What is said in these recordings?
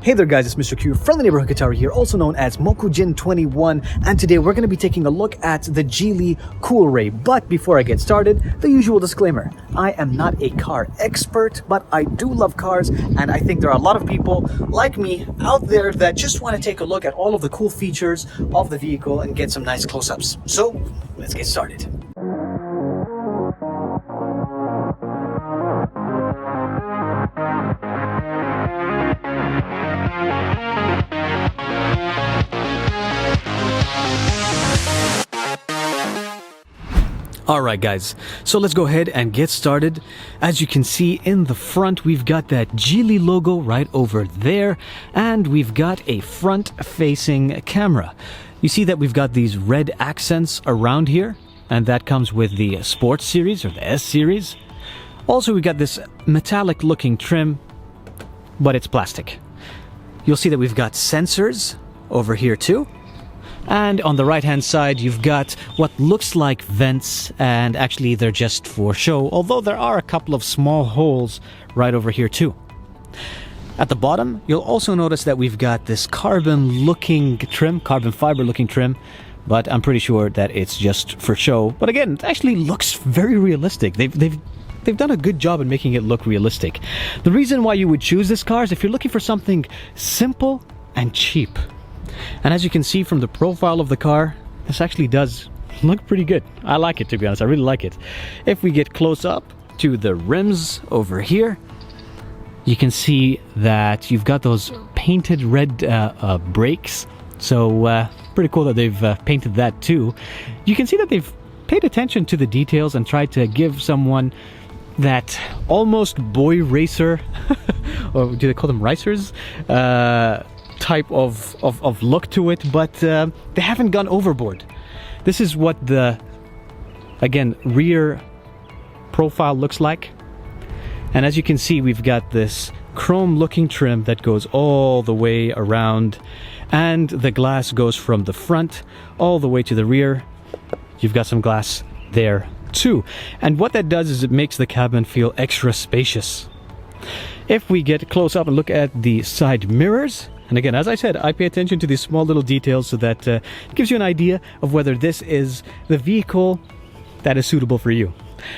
Hey there guys, it's Mr. Q from the Neighborhood Guitar here, also known as Mokujin21, and today we're going to be taking a look at the Geely Coolray. But before I get started, the usual disclaimer. I am not a car expert, but I do love cars, and I think there are a lot of people like me out there that just want to take a look at all of the cool features of the vehicle and get some nice close-ups. So, let's get started. Alright guys, so let's go ahead and get started. As you can see in the front, we've got that Geely logo right over there, and we've got a front-facing camera. You see that we've got these red accents around here, and that comes with the Sports series or the S series. Also, we've got this metallic-looking trim, but it's plastic. You'll see that we've got sensors over here too. And on the right hand side you've got what looks like vents, and actually they're just for show, although there are a couple of small holes right over here too. At the bottom you'll also notice that we've got this carbon fiber looking trim, but I'm pretty sure that it's just for show. But again, it actually looks very realistic. They've done a good job in making it look realistic. The reason why you would choose this car is if you're looking for something simple and cheap. And as you can see from the profile of the car, this actually does look pretty good. I like it, to be honest. I really like it. If we get close up to the rims over here, you can see that you've got those painted red brakes. So pretty cool that they've painted that too. You can see that they've paid attention to the details and tried to give someone that almost boy racer, or do they call them racers? Type of look to it, but they haven't gone overboard. This is what the, again, rear profile looks like. And as you can see, we've got this chrome looking trim that goes all the way around, and the glass goes from the front all the way to the rear. You've got some glass there too. And what that does is it makes the cabin feel extra spacious. If we get close up and look at the side mirrors, and again, as I said, I pay attention to these small little details so that it gives you an idea of whether this is the vehicle that is suitable for you.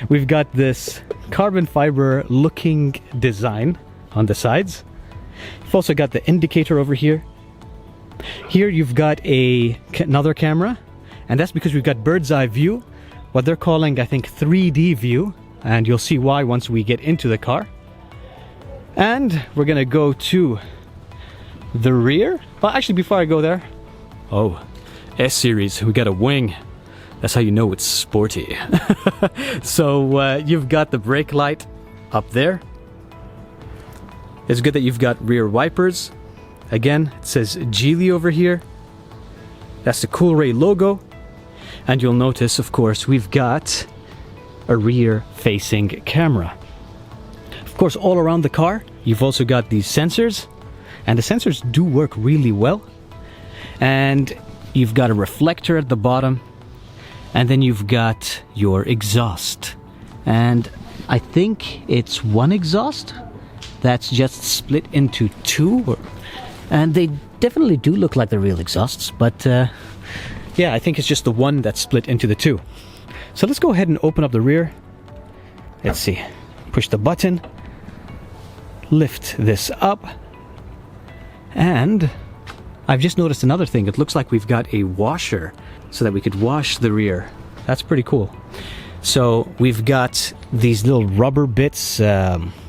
We've got this carbon fiber looking design on the sides. You've also got the indicator over here. Here you've got another camera, and that's because we've got bird's eye view, what they're calling, I think, 3D view, and you'll see why once we get into the car. And we're gonna go to the rear. Well, actually, before I go there, oh, S series, we got a wing. That's how you know it's sporty. So you've got the brake light up there. It's good that you've got rear wipers. Again, it says Geely over here. That's the Coolray logo. And you'll notice, of course, we've got a rear facing camera. Of course, all around the car you've also got these sensors, and the sensors do work really well. And you've got a reflector at the bottom, and then you've got your exhaust. And I think it's one exhaust that's just split into two, and they definitely do look like the real exhausts, but yeah, I think it's just the one that's split into the two. So let's go ahead and open up the rear. Let's see, push the button, lift this up. And I've just noticed another thing. It looks like we've got a washer so that we could wash the rear. That's pretty cool. So we've got these little rubber bits,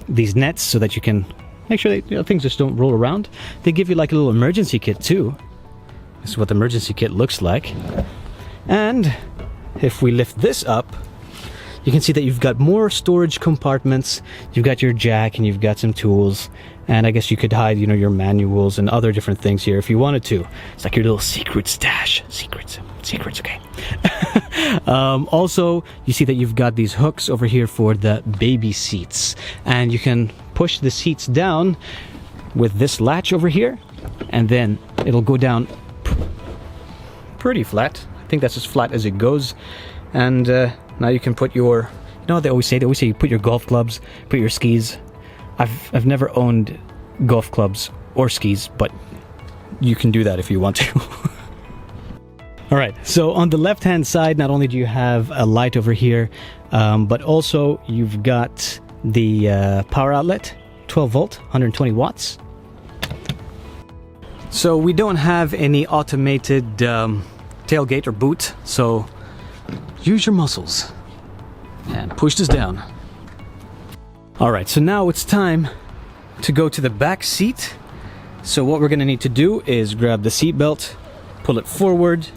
these nets, so that you can make sure that things just don't roll around. They give you like a little emergency kit too. This is what the emergency kit looks like. And if we lift this up, you can see that you've got more storage compartments. You've got your jack and you've got some tools. And I guess you could hide, your manuals and other different things here if you wanted to. It's like your little secret stash. Secrets, okay. Also, you see that you've got these hooks over here for the baby seats. And you can push the seats down with this latch over here. And then it'll go down pretty flat. I think that's as flat as it goes. And now you can put your, they always say you put your golf clubs, put your skis. I've never owned golf clubs or skis, but you can do that if you want to. All right, so on the left-hand side, not only do you have a light over here, but also you've got the power outlet, 12 volt, 120 watts. So we don't have any automated tailgate or boot, so use your muscles and push this down. All right, so now it's time to go to the back seat. So what we're gonna need to do is grab the seat belt, pull it forward,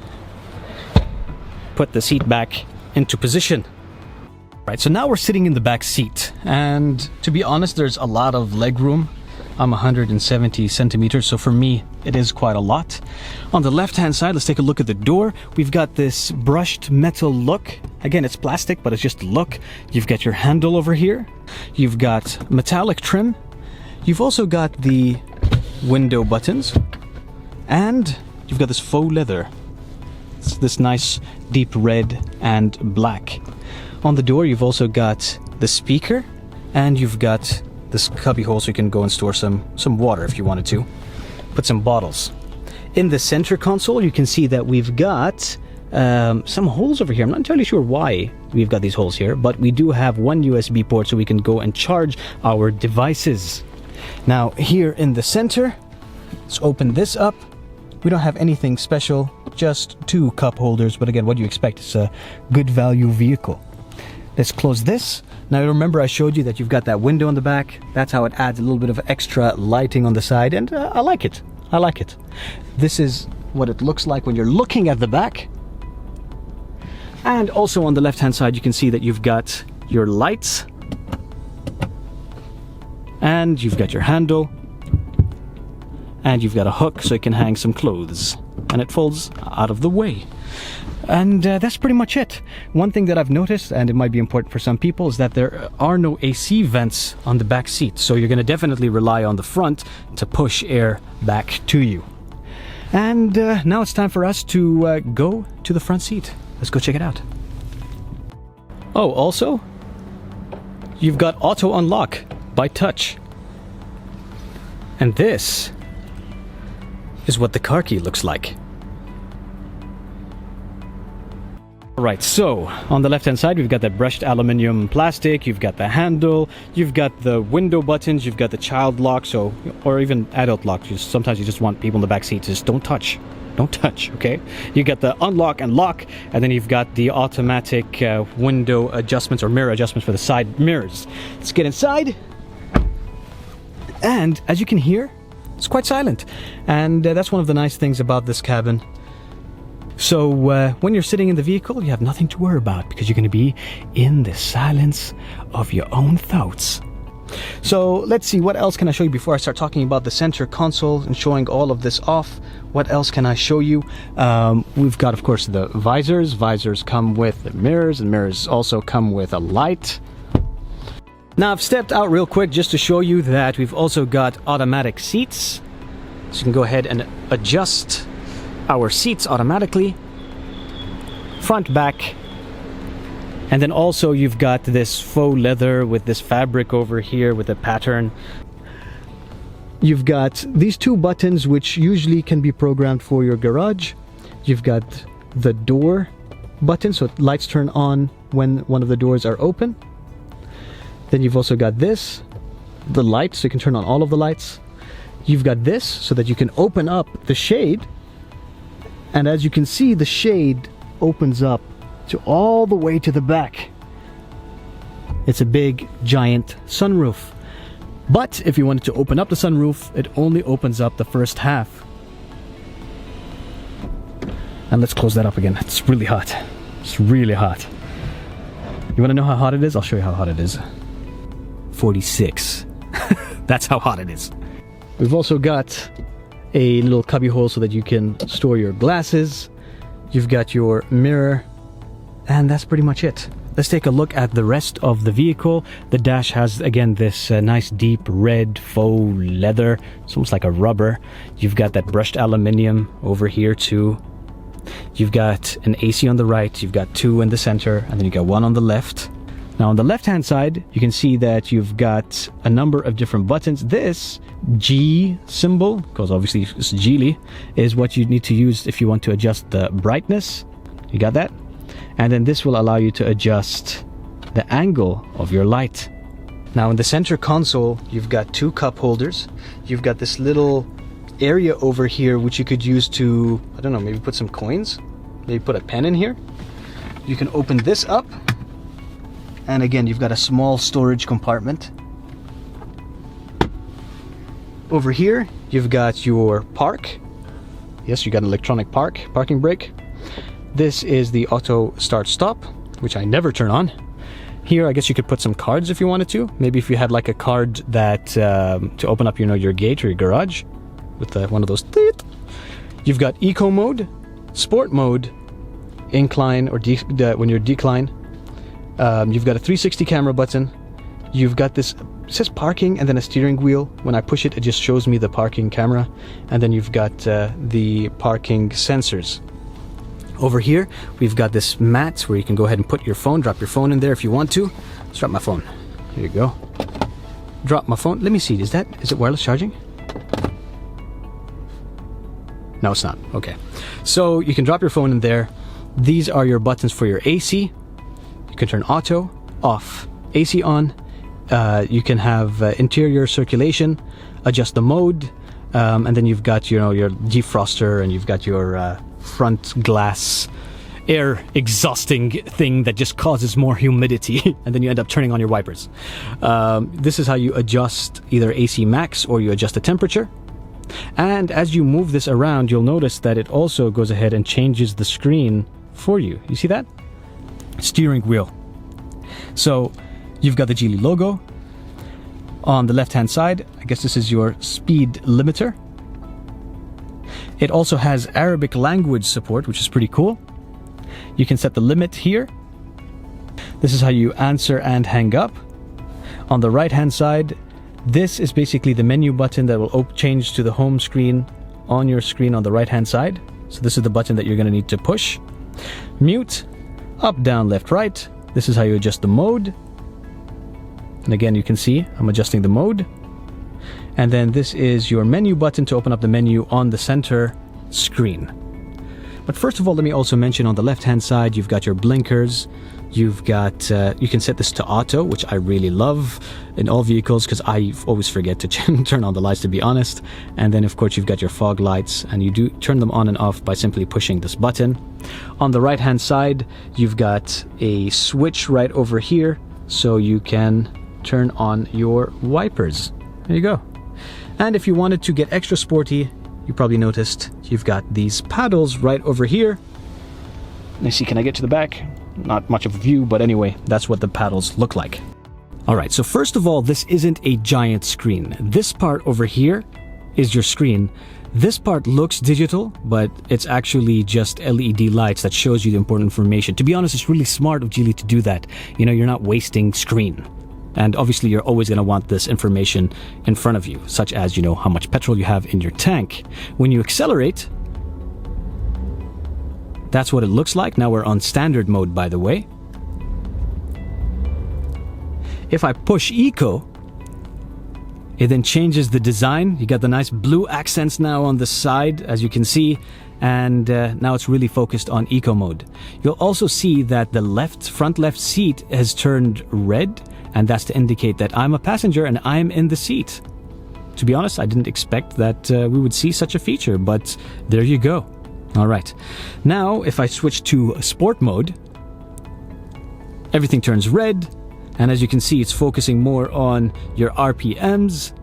put the seat back into position. Right, so now we're sitting in the back seat, and to be honest, there's a lot of leg room. I'm 170 centimeters, so for me, it is quite a lot. On the left-hand side, let's take a look at the door. We've got this brushed metal look. Again, it's plastic, but it's just a look. You've got your handle over here. You've got metallic trim. You've also got the window buttons, and you've got this faux leather. It's this nice deep red and black. On the door, you've also got the speaker, and you've got this cubby hole so you can go and store some water if you wanted to. Put some bottles. In the center console, you can see that we've got some holes over here. I'm not entirely sure why we've got these holes here, but we do have one USB port so we can go and charge our devices. Now, here in the center, let's open this up. We don't have anything special, just 2 cup holders, but again, what do you expect? It's a good value vehicle. Let's close this. Now remember I showed you that you've got that window on the back. That's how it adds a little bit of extra lighting on the side, and I like it. I like it. This is what it looks like when you're looking at the back. And also on the left-hand side, you can see that you've got your lights, and you've got your handle, and you've got a hook so you can hang some clothes, and it folds out of the way. And that's pretty much it. One thing that I've noticed, and it might be important for some people, is that there are no AC vents on the back seat. So you're going to definitely rely on the front to push air back to you. And now it's time for us to go to the front seat. Let's go check it out. Oh, also, you've got auto unlock by touch. And this is what the car key looks like. Right, so on the left-hand side, we've got that brushed aluminum plastic, you've got the handle, you've got the window buttons, you've got the child lock, so, or even adult lock. Sometimes you just want people in the back seat to just don't touch, okay? You got the unlock and lock, and then you've got the automatic window adjustments or mirror adjustments for the side mirrors. Let's get inside, and as you can hear, it's quite silent, and that's one of the nice things about this cabin. So when you're sitting in the vehicle, you have nothing to worry about because you're going to be in the silence of your own thoughts. So let's see, what else can I show you before I start talking about the center console and showing all of this off? What else can I show you? We've got, of course, the visors. Visors come with the mirrors, and mirrors also come with a light. Now I've stepped out real quick just to show you that we've also got automatic seats. So you can go ahead and adjust our seats automatically, front, back, and then also you've got this faux leather with this fabric over here with a pattern. You've got these 2 buttons which usually can be programmed for your garage. You've got the door button, so lights turn on when one of the doors are open. Then you've also got this, the light, so you can turn on all of the lights. You've got this so that you can open up the shade. And as you can see, the shade opens up to all the way to the back. It's a big, giant sunroof. But if you wanted to open up the sunroof, it only opens up the first half. And let's close that up again. It's really hot. It's really hot. You want to know how hot it is? I'll show you how hot it is. 46. That's how hot it is. We've also got a little cubby hole so that you can store your glasses. You've got your mirror, and that's pretty much it. Let's take a look at the rest of the vehicle. The dash has, again, this nice deep red faux leather. It's almost like a rubber. You've got that brushed aluminium over here too. You've got an AC on the right, you've got 2 in the center, and then you got 1 on the left. Now on the left hand side, you can see that you've got a number of different buttons. This G symbol, because obviously it's Geely, is what you need to use if you want to adjust the brightness. You got that? And then this will allow you to adjust the angle of your light. Now in the center console, you've got two cup holders. You've got this little area over here which you could use to, I don't know, maybe put some coins, maybe put a pen in here. You can open this up, and again you've got a small storage compartment. Over here you've got your park. Yes, you got an electronic parking brake. This is the auto start stop, which I never turn on. Here I guess you could put some cards if you wanted to. Maybe if you had like a card that to open up, you know, your gate or your garage with one of those. You've got eco mode, sport mode, incline or when you're decline. You've got a 360 camera button. You've got this, it says parking and then a steering wheel. When I push it, it just shows me the parking camera. And then you've got the parking sensors. Over here, we've got this mat where you can go ahead and put your phone, drop your phone in there if you want to. Let's drop my phone. Here you go. Drop my phone. Let me see, is it wireless charging? No, it's not. Okay. So you can drop your phone in there. These are your buttons for your AC. You can turn auto, off, AC on. You can have interior circulation, adjust the mode, and then you've got, you know, your defroster, and you've got your front glass air exhausting thing that just causes more humidity, and then you end up turning on your wipers. This is how you adjust either AC max or you adjust the temperature. And as you move this around, you'll notice that it also goes ahead and changes the screen for you. You see that? Steering wheel. So you've got the Geely logo. On the left hand side, I guess this is your speed limiter. It also has Arabic language support, which is pretty cool. You can set the limit here. This is how you answer and hang up. On the right hand side, this is basically the menu button that will change to the home screen on your screen on the right hand side. So this is the button that you're going to need to push. Mute, up, down, left, right. This is how you adjust the mode. And again, you can see I'm adjusting the mode. And then this is your menu button to open up the menu on the center screen. But first of all, let me also mention on the left hand side, you've got your blinkers. You've got, you can set this to auto, which I really love in all vehicles because I always forget to turn on the lights, to be honest. And then of course you've got your fog lights, and you do turn them on and off by simply pushing this button. On the right hand side, you've got a switch right over here so you can turn on your wipers. There you go. And if you wanted to get extra sporty, you probably noticed you've got these paddles right over here. Let me see, can I get to the back? Not much of a view, but anyway, that's what the paddles look like. Alright, so first of all, this isn't a giant screen. This part over here is your screen. This part looks digital, but it's actually just LED lights that shows you the important information. To be honest, it's really smart of Geely to do that. You know, you're not wasting screen. And obviously you're always going to want this information in front of you, such as, you know, how much petrol you have in your tank. When you accelerate, that's what it looks like. Now we're on standard mode, by the way. If I push Eco, it then changes the design. You got the nice blue accents now on the side, as you can see. And now it's really focused on Eco mode. You'll also see that the front left seat has turned red. And that's to indicate that I'm a passenger and I'm in the seat. To be honest, I didn't expect that we would see such a feature, but there you go. All right. Now, if I switch to sport mode, everything turns red. And as you can see, it's focusing more on your RPMs.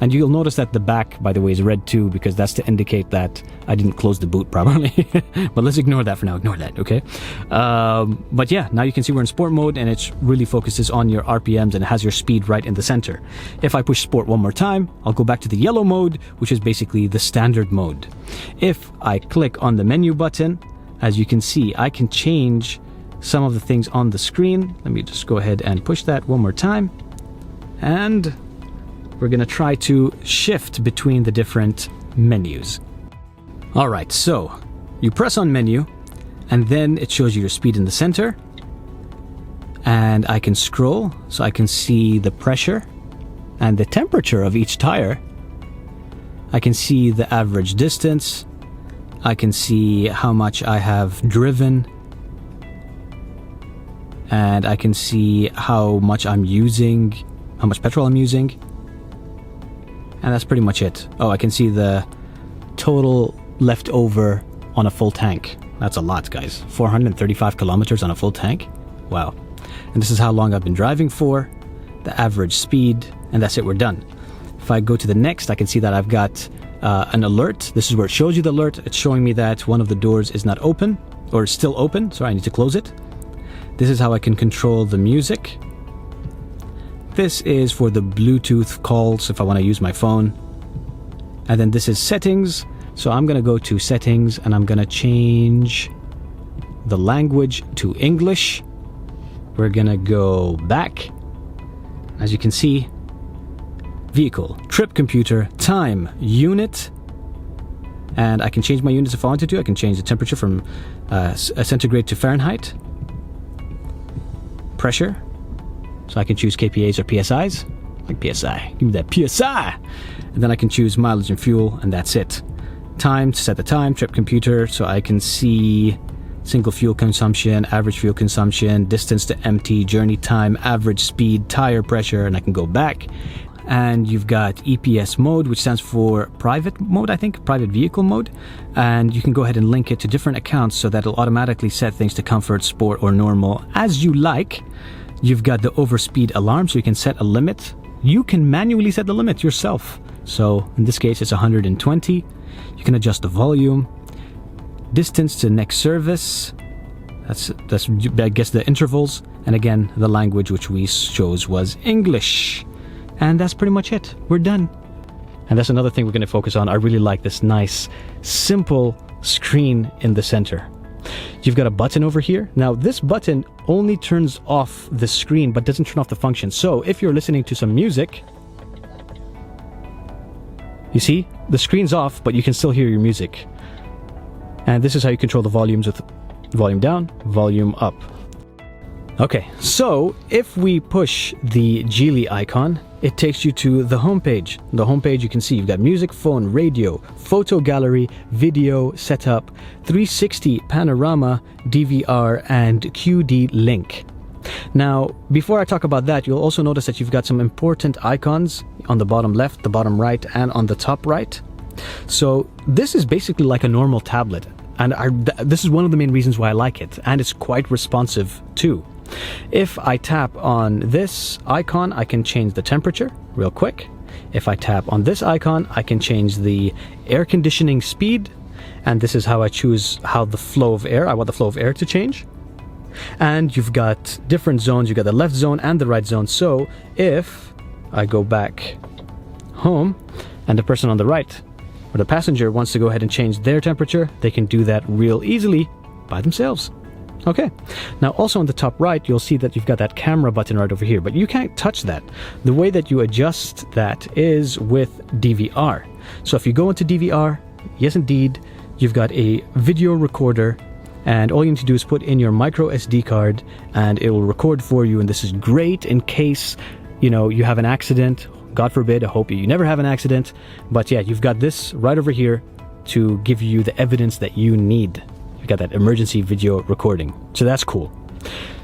And you'll notice that the back, by the way, is red too, because that's to indicate that I didn't close the boot properly. But let's ignore that for now. Ignore that, okay? But yeah, now you can see we're in sport mode, and it really focuses on your RPMs and it has your speed right in the center. If I push sport one more time, I'll go back to the yellow mode, which is basically the standard mode. If I click on the menu button, as you can see, I can change some of the things on the screen. Let me just go ahead and push that one more time. And we're going to try to shift between the different menus. All right, so you press on menu, and then it shows you your speed in the center. and I can scroll so I can see the pressure and the temperature of each tire. I can see the average distance. I can see how much I have driven, and I can see how much I'm using, how much petrol I'm using, and that's pretty much it. Oh, I can see the total left over on a full tank. That's a lot, guys. 435 kilometers on a full tank. Wow. And this is how long I've been driving for, the average speed, and that's it, we're done. If I go to the next, I can see that I've got an alert. This is where it shows you the alert. It's showing me that one of the doors is not open, or still open. Sorry, I need to close it. This is how I can control the music. This is for the Bluetooth calls if I want to use my phone. And then this is settings. So I'm going to go to settings and I'm going to change the language to English. We're going to go back. As you can see, vehicle, trip computer, time, unit. And I can change my units if I wanted to. I can change the temperature from centigrade to Fahrenheit. Pressure. So I can choose kPAs or PSIs. Like PSI. Give me that PSI! And then I can choose mileage and fuel, and that's it. Time to set the time, trip computer, so I can see single fuel consumption, average fuel consumption, distance to empty, journey time, average speed, tire pressure, and I can go back. And you've got EPS mode, which stands for private mode, I think, private vehicle mode. And you can go ahead and link it to different accounts so that it'll automatically set things to comfort, sport, or normal as you like. You've got the overspeed alarm, so you can set a limit. You can manually set the limit yourself. So in this case, it's 120. You can adjust the volume. Distance to next service. That's I guess the intervals. And again, the language which we chose was English. And that's pretty much it. We're done. And that's another thing we're going to focus on. I really like this nice, simple screen in the center. You've got a button over here. Now, this button only turns off the screen, but doesn't turn off the function. So if you're listening to some music, you see, the screen's off, but you can still hear your music. And this is how you control the volumes with volume down, volume up. Okay, so if we push the Geely icon, it takes you to the home page. The home page, you can see you've got music, phone, radio, photo gallery, video, setup, 360 panorama, DVR, and QD link. Now, before I talk about that, you'll also notice that you've got some important icons on the bottom left, the bottom right, and on the top right. So this is basically like a normal tablet, and this is one of the main reasons why I like it, and it's quite responsive too. If I tap on this icon, I can change the temperature real quick. If I tap on this icon, I can change the air conditioning speed, and this is how I choose how the flow of air, I want the flow of air to change. And you've got different zones, you've got the left zone and the right zone. So if I go back home and the person on the right or the passenger wants to go ahead and change their temperature, they can do that real easily by themselves. Okay, now also on the top right, you'll see that you've got that camera button right over here, but you can't touch that. The way that you adjust that is with DVR. So if you go into DVR, yes indeed, you've got a video recorder, and all you need to do is put in your micro SD card and it will record for you. And this is great in case, you have an accident. God forbid, I hope you never have an accident. But yeah, you've got this right over here to give you the evidence that you need. You've got that emergency video recording. So that's cool.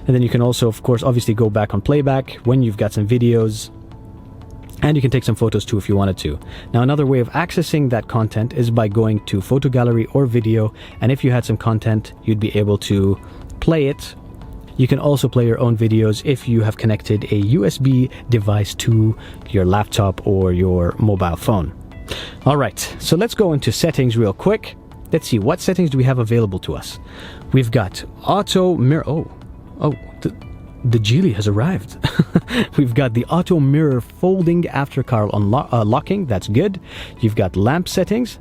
And then you can also, of course, obviously go back on playback when you've got some videos. And you can take some photos too if you wanted to. Now, another way of accessing that content is by going to photo gallery or video. And if you had some content, you'd be able to play it. You can also play your own videos if you have connected a USB device to your laptop or your mobile phone. All right, so let's go into settings real quick. Let's see, what settings do we have available to us? We've got auto mirror. The Geely has arrived. We've got the auto mirror folding after car locking. That's good. You've got lamp settings.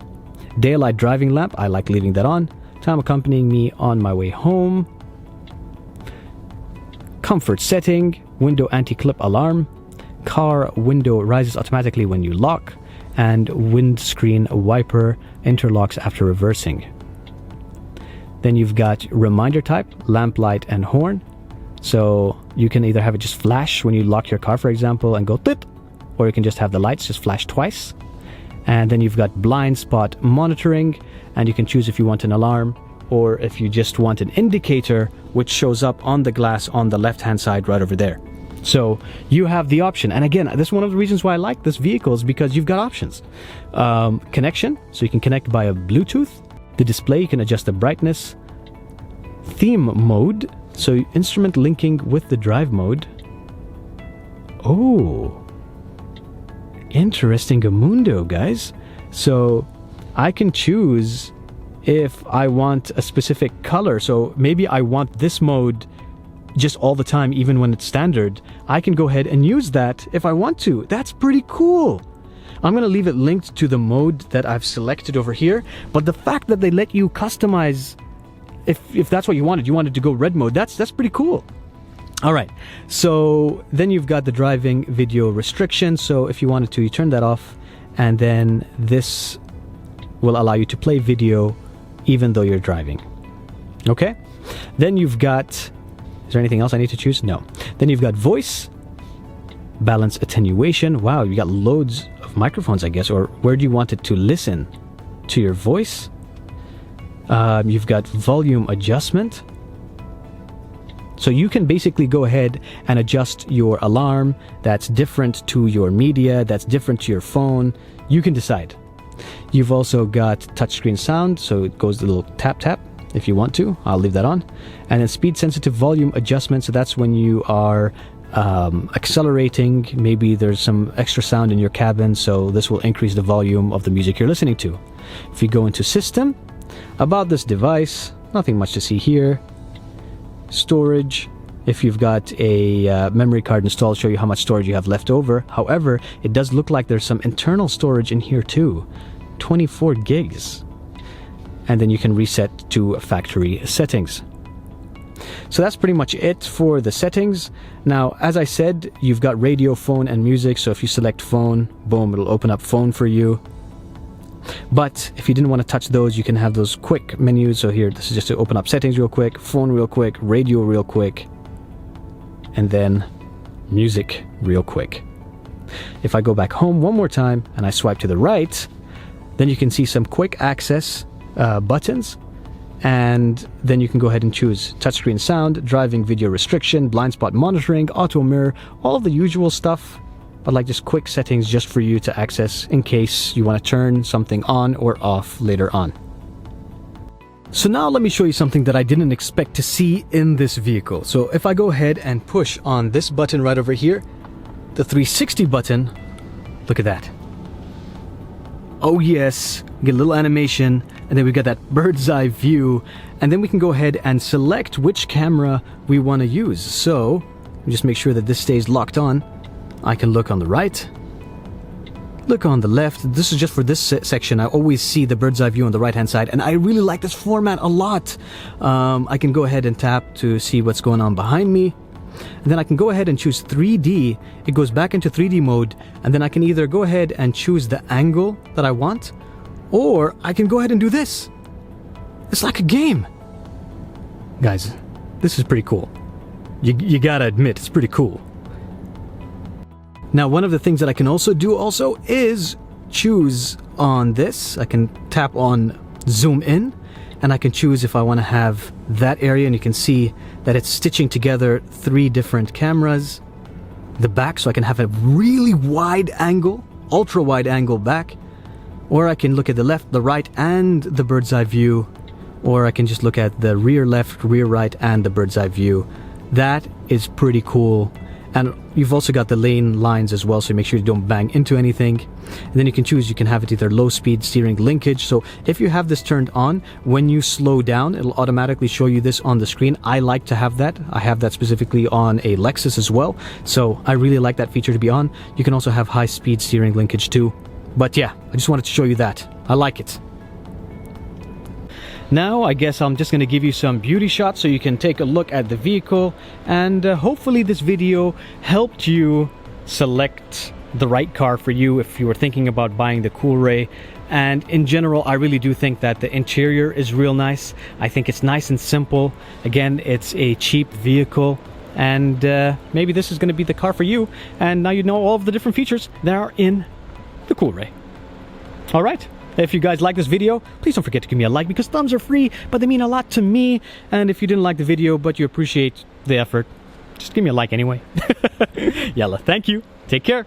Daylight driving lamp. I like leaving that on. Time accompanying me on my way home. Comfort setting. Window anti-clip alarm. Car window rises automatically when you lock. And windscreen wiper interlocks after reversing. Then you've got reminder type, lamp light and horn. So you can either have it just flash when you lock your car, for example, and go tip, or you can just have the lights just flash twice. And then you've got blind spot monitoring, and you can choose if you want an alarm or if you just want an indicator which shows up on the glass on the left hand side right over there. So you have the option. And again, this is one of the reasons why I like this vehicle, is because you've got options. Connection, so you can connect via Bluetooth. The display, you can adjust the brightness. Theme mode, so instrument linking with the drive mode. Oh, interesting mundo, guys. So I can choose if I want a specific color. So maybe I want this mode just all the time, even when it's standard. I can go ahead and use that if I want to. That's pretty cool. I'm going to leave it linked to the mode that I've selected over here. But the fact that they let you customize, if that's what you wanted to go red mode, that's pretty cool. All right, so then you've got the driving video restriction. So if you wanted to, you turn that off, and then this will allow you to play video even though you're driving. Okay, then you've got, is there anything else I need to choose? No. Then you've got voice, balance attenuation. Wow, you got loads of microphones, I guess. Or where do you want it to listen to your voice? You've got volume adjustment. So you can basically go ahead and adjust your alarm that's different to your media, that's different to your phone. You can decide. You've also got touchscreen sound, so it goes a little tap tap if you want to. I'll leave that on. And then speed sensitive volume adjustment, so that's when you are accelerating. Maybe there's some extra sound in your cabin, so this will increase the volume of the music you're listening to. If you go into system, about this device, nothing much to see here. Storage, if you've got a memory card installed, show you how much storage you have left over. However, it does look like there's some internal storage in here too, 24 gigs. And then you can reset to factory settings. So that's pretty much it for the settings. Now, as I said, you've got radio, phone, and music. So if you select phone, boom, it'll open up phone for you. But if you didn't want to touch those, you can have those quick menus. So here, this is just to open up settings real quick, phone real quick, radio real quick, and then music real quick. If I go back home one more time and I swipe to the right, then you can see some quick access buttons. And then you can go ahead and choose touchscreen sound, driving video restriction, blind spot monitoring, auto mirror, all of the usual stuff. But like just quick settings just for you to access in case you want to turn something on or off later on. So now let me show you something that I didn't expect to see in this vehicle. So if I go ahead and push on this button right over here, the 360 button, look at that. Oh yes, get a little animation, and then we got that bird's eye view, and then we can go ahead and select which camera we want to use. So just make sure that this stays locked on. I can look on the right, look on the left. This is just for this section. I always see the bird's eye view on the right hand side, and I really like this format a lot. I can go ahead and tap to see what's going on behind me, and then I can go ahead and choose 3D. It goes back into 3D mode, and then I can either go ahead and choose the angle that I want, or I can go ahead and do this. It's like a game. Guys, this is pretty cool. You gotta admit, it's pretty cool. Now, one of the things that I can also do is choose on this. I can tap on zoom in, and I can choose if I want to have that area, and you can see that it's stitching together 3 different cameras. The back, so I can have a really wide angle, ultra wide angle back, or I can look at the left, the right, and the bird's eye view, or I can just look at the rear left, rear right, and the bird's eye view. That is pretty cool. And you've also got the lane lines as well, so make sure you don't bang into anything. And then you can choose, you can have it either low speed steering linkage. So if you have this turned on, when you slow down, it'll automatically show you this on the screen. I like to have that. I have that specifically on a Lexus as well. So I really like that feature to be on. You can also have high speed steering linkage too. But yeah, I just wanted to show you that. I like it. Now, I guess I'm just going to give you some beauty shots so you can take a look at the vehicle, and hopefully this video helped you select the right car for you if you were thinking about buying the Coolray. And in general, I really do think that the interior is real nice. I think it's nice and simple. Again, it's a cheap vehicle. and maybe this is going to be the car for you, and now you know all of the different features that are in the Coolray. All right. If you guys like this video, please don't forget to give me a like, because thumbs are free, but they mean a lot to me. And if you didn't like the video, but you appreciate the effort, just give me a like anyway. Yalla, thank you. Take care.